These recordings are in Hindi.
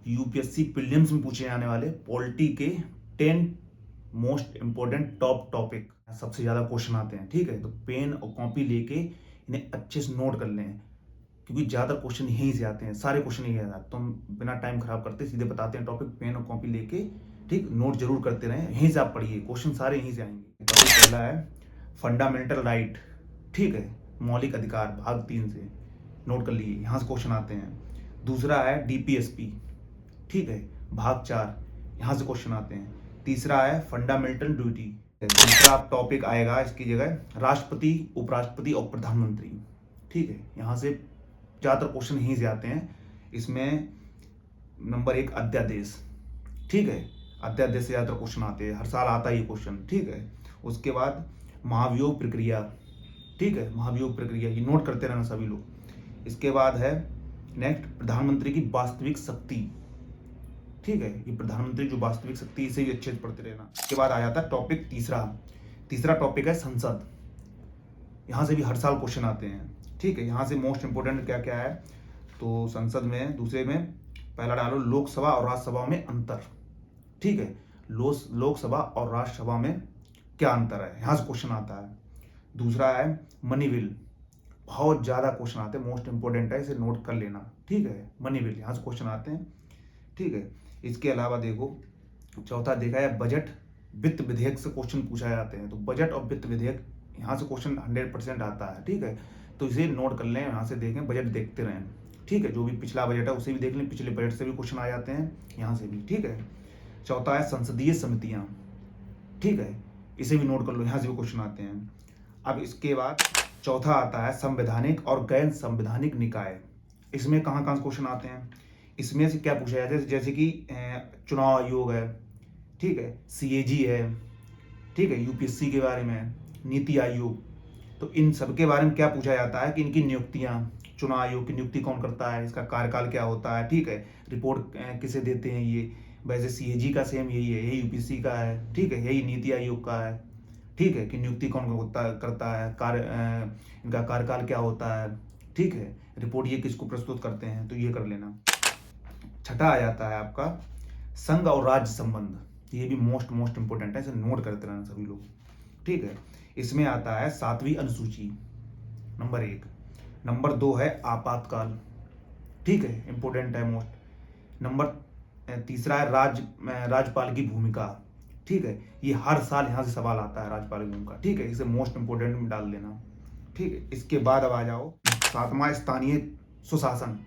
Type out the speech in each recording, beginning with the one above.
यूपीएससी प्रीलिम्स में पूछे जाने वाले पॉलिटी के 10 मोस्ट इंपॉर्टेंट टॉप टॉपिक सबसे ज़्यादा क्वेश्चन आते हैं। ठीक है, तो पेन और कॉपी लेके इन्हें अच्छे से नोट कर लें, क्योंकि ज़्यादा क्वेश्चन यहीं से आते हैं, सारे क्वेश्चन यहीं आते हैं। तो हम बिना टाइम खराब करते सीधे बताते हैं टॉपिक। पेन और कॉपी लेके ठीक नोट जरूर करते रहें, यहीं से आप पढ़िए, क्वेश्चन सारे यहीं से आएंगे। टॉपिक पहला है फंडामेंटल राइट। ठीक है, मौलिक अधिकार, भाग 3 से नोट कर लीजिए, यहाँ से क्वेश्चन आते हैं। दूसरा है डीपीएसपी। ठीक है, भाग 4, यहाँ से क्वेश्चन आते हैं। तीसरा है फंडामेंटल ड्यूटी। तीसरा टॉपिक आएगा इसकी जगह राष्ट्रपति, उपराष्ट्रपति और प्रधानमंत्री। ठीक है, यहाँ से ज़्यादातर क्वेश्चन यहीं से आते हैं। इसमें नंबर 1 अध्यादेश। ठीक है, अध्यादेश से ज़्यादातर क्वेश्चन आते हैं, हर साल आता है ये क्वेश्चन। ठीक है, उसके बाद महाभियोग प्रक्रिया। ठीक है, महाभियोग प्रक्रिया ये नोट करते रहना सभी लोग। इसके बाद है नेक्स्ट प्रधानमंत्री की वास्तविक शक्ति। ठीक है, ये प्रधानमंत्री जो वास्तविक शक्ति, इसे भी अच्छे से पढ़ते रहना। इसके बाद आ जाता है टॉपिक तीसरा टॉपिक है संसद। यहाँ से भी हर साल क्वेश्चन आते हैं। ठीक है, यहाँ से मोस्ट इंपोर्टेंट क्या क्या है, तो संसद में दूसरे में पहला डालो लोकसभा और राज्यसभा में अंतर। ठीक है, लोकसभा और राज्यसभा में क्या अंतर है, यहाँ से क्वेश्चन आता है। दूसरा है मनी बिल, बहुत ज़्यादा क्वेश्चन आते हैं, मोस्ट इंपोर्टेंट है, इसे नोट कर लेना। ठीक है, मनी बिल, यहाँ से क्वेश्चन आते हैं। ठीक है, इसके अलावा देखो चौथा देखा है बजट वित्त विधेयक से क्वेश्चन पूछा जाते हैं। तो बजट और वित्त विधेयक यहाँ से क्वेश्चन 100% आता है। ठीक है, तो इसे नोट कर लें, यहाँ से देखें, बजट देखते रहें। ठीक है, जो भी पिछला बजट है उसे भी देख लें, पिछले बजट से भी क्वेश्चन आ जाते हैं यहाँ से भी। ठीक है, चौथा है संसदीय समितियाँ। ठीक है, इसे भी नोट कर लो, यहाँ से भी क्वेश्चन आते हैं। अब इसके बाद चौथा आता है संवैधानिक और गैर संवैधानिक निकाय। इसमें कहाँ कहाँ क्वेश्चन आते हैं, इसमें से क्या पूछा जाता है, जैसे कि चुनाव आयोग है। ठीक है, सीएजी है। ठीक है, यूपीएससी के बारे में, नीति आयोग। तो इन सब के बारे में क्या पूछा जाता है कि इनकी नियुक्तियां, चुनाव आयोग की नियुक्ति कौन करता है, इसका कार्यकाल क्या होता है। ठीक है, रिपोर्ट किसे देते हैं ये। वैसे सीएजी का सेम यही है, यही यूपीएससी का है। ठीक है, यही नीति आयोग का है। ठीक है, कि नियुक्ति कौन करता है, इनका कार्यकाल क्या होता है। ठीक है, रिपोर्ट ये किसको प्रस्तुत करते हैं, तो ये कर लेना। छठा आ जाता है आपका संघ और राज्य संबंध। ये भी मोस्ट इंपोर्टेंट है, इसे नोट करते रहना सभी लोग। ठीक है, इसमें आता है 7वीं अनुसूची, नंबर 1। नंबर 2 है आपातकाल। ठीक है, इंपोर्टेंट है मोस्ट। नंबर तीसरा है राज्यपाल की भूमिका। ठीक है, ये हर साल यहाँ से सवाल आता है, राज्यपाल की भूमिका। ठीक है, इसे मोस्ट इंपोर्टेंट में डाल देना। ठीक है, इसके बाद अब आ जाओ 7वां स्थानीय सुशासन,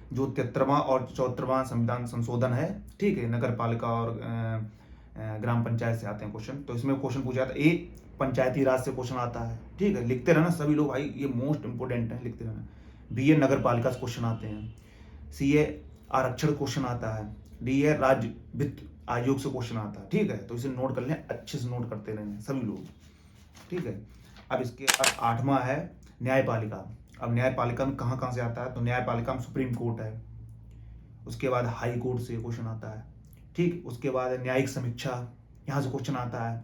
जो 73वां और 74वां संविधान संशोधन है। ठीक है, नगर पालिका और ग्राम पंचायत से आते हैं क्वेश्चन। तो इसमें क्वेश्चन पूछा जाता है, ए पंचायती राज से क्वेश्चन आता है। ठीक है, लिखते रहना सभी लोग भाई, ये मोस्ट इंपोर्टेंट है, लिखते रहना। बी ए नगर पालिका से क्वेश्चन आते हैं। सी ए आरक्षण क्वेश्चन आता है। डी ए राज्य वित्त आयोग से क्वेश्चन आता है। ठीक है, तो इसे नोट कर लें, अच्छे से नोट करते रहें सभी लोग। ठीक है, अब इसके बाद 8वां है न्यायपालिका। अब न्यायपालिका में कहाँ कहाँ से आता है, तो न्यायपालिका में सुप्रीम कोर्ट है। उसके बाद हाई कोर्ट से क्वेश्चन आता है। ठीक, उसके बाद न्यायिक समीक्षा, यहाँ से क्वेश्चन आता है।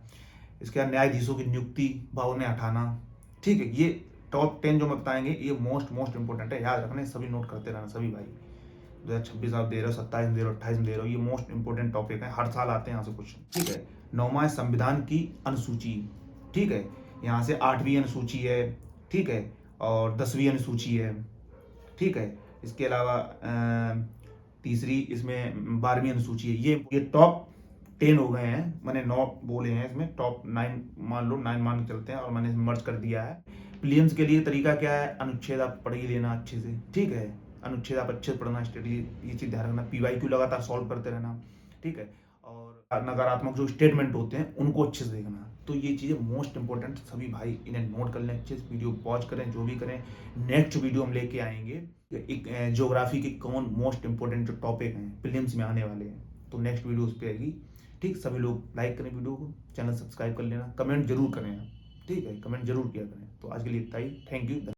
इसके बाद न्यायाधीशों की नियुक्ति, भावने हटाना। ठीक है, ये टॉप 10 जो मैं बताएंगे, ये मोस्ट इंपोर्टेंट है, याद रखना, सभी नोट करते रहना सभी भाई। 2026 आप दे रहे हो, 27 में दे रहे हो, 28 में दे रहे हो, ये मोस्ट इंपोर्टेंट टॉपिक है, हर साल आते हैं यहाँ से क्वेश्चन। ठीक है, 9वां संविधान की अनुसूची। ठीक है, यहाँ से 8वीं अनुसूची है। ठीक है, और 10वीं अनुसूची है। ठीक है, इसके अलावा तीसरी इसमें 12वीं अनुसूची है। ये टॉप 10 हो गए हैं, मैंने 9 बोले हैं, इसमें टॉप 9 मान लो, 9 मान के चलते हैं, और मैंने मर्ज कर दिया है। प्रीलिम्स के लिए तरीका क्या है, अनुच्छेद आप पढ़ ही लेना अच्छे से। ठीक है, अनुच्छेद आप अच्छे से पढ़ना, स्टडी, ये चीज़ ध्यान रखना। पीवाईक्यू लगातार सॉल्व करते रहना। ठीक है, और नकारात्मक जो स्टेटमेंट होते हैं उनको अच्छे से देखना। तो ये चीज़ें मोस्ट इंपॉर्टेंट, सभी भाई इन्हें नोट कर लें अच्छे से, वीडियो पॉज करें, जो भी करें। नेक्स्ट वीडियो हम लेके आएंगे एक ज्योग्राफी के कौन मोस्ट इंपॉर्टेंट जो टॉपिक हैं प्रीलिम्स में आने वाले हैं, तो नेक्स्ट वीडियो उस पर आएगी। ठीक, सभी लोग लाइक करें वीडियो को, चैनल सब्सक्राइब कर लेना, कमेंट जरूर करें। ठीक है, कमेंट जरूर किया करें। तो आज के लिए इतना ही, थैंक यू।